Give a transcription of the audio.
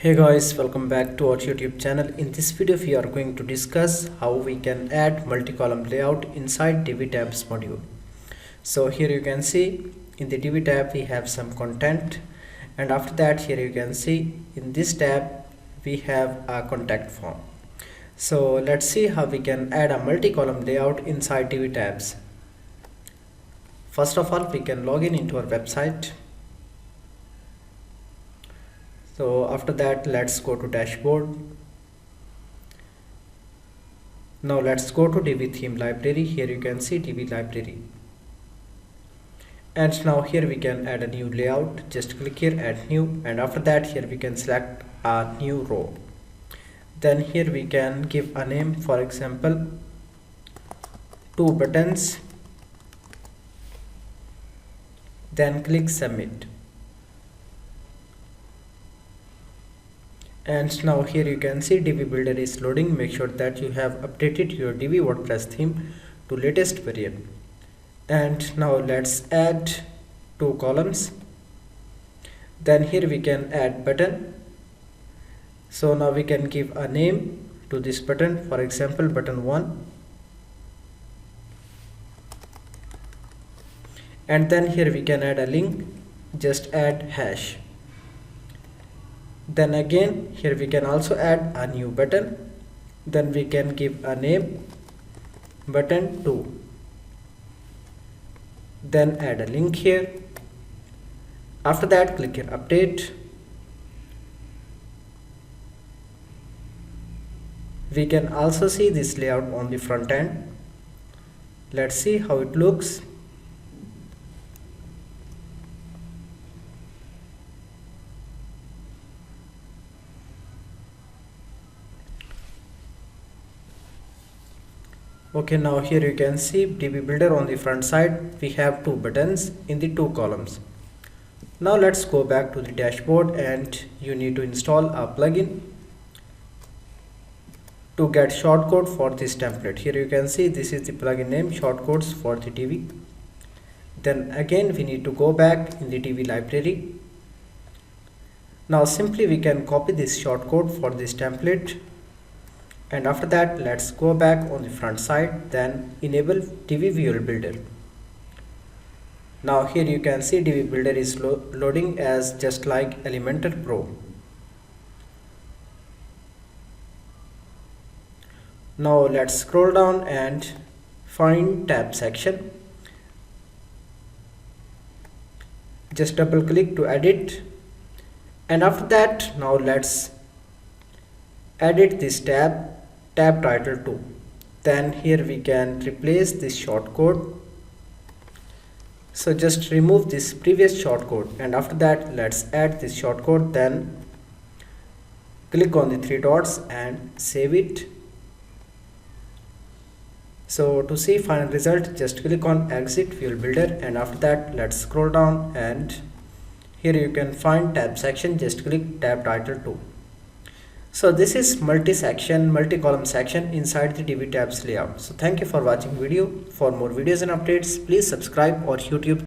Hey guys, welcome back to our YouTube channel. In this video we are going to discuss how we can add multi-column layout inside Divi tabs module. So here you can see in the Divi tab we have some content, and after that here you can see in this tab we have a contact form. So let's see how we can add a multi-column layout inside Divi tabs. First of all, we can log in into our website. So after that, let's go to dashboard. Now let's go to Divi theme library. Here you can see Divi library, and now here we can add a new layout. Just click here, add new, and after that here we can select a new row. Then here we can give a name, for example 2 buttons, then click submit. And now here you can see Divi builder is loading. Make sure that you have updated your Divi WordPress theme to latest version. And now let's add 2 columns. Then here we can add button. So now we can give a name to this button, for example button 1. And then here we can add a link, just add hash. Then again here we can also add a new button. Then we can give a name button 2. Then add a link here. After that click here update. We can also see this layout on the front end. Let's see how it looks. Okay, now here you can see Divi builder on the front side. We have 2 buttons in the 2 columns. Now let's go back to the dashboard, and you need to install a plugin to get shortcode for this template. Here you can see this is the plugin name, shortcodes for the Divi. Then again we need to go back in the Divi library. Now simply we can copy this shortcode for this template. And after that let's go back on the front side, then enable Divi visual builder. Now here you can see Divi builder is loading as just like Elementor Pro. Now let's scroll down and find tab section. Just double click to edit, and after that now let's edit this tab title 2. Then here we can replace this shortcode. So just remove this previous shortcode, and after that let's add this shortcode. Then click on the 3 dots and save it. So to see final result, just click on exit visual builder, and after that let's scroll down, and here you can find tab section. Just click tab title 2. So this is multi-column section inside the Divi tabs layout. So thank you for watching video. For more videos and updates, please subscribe our YouTube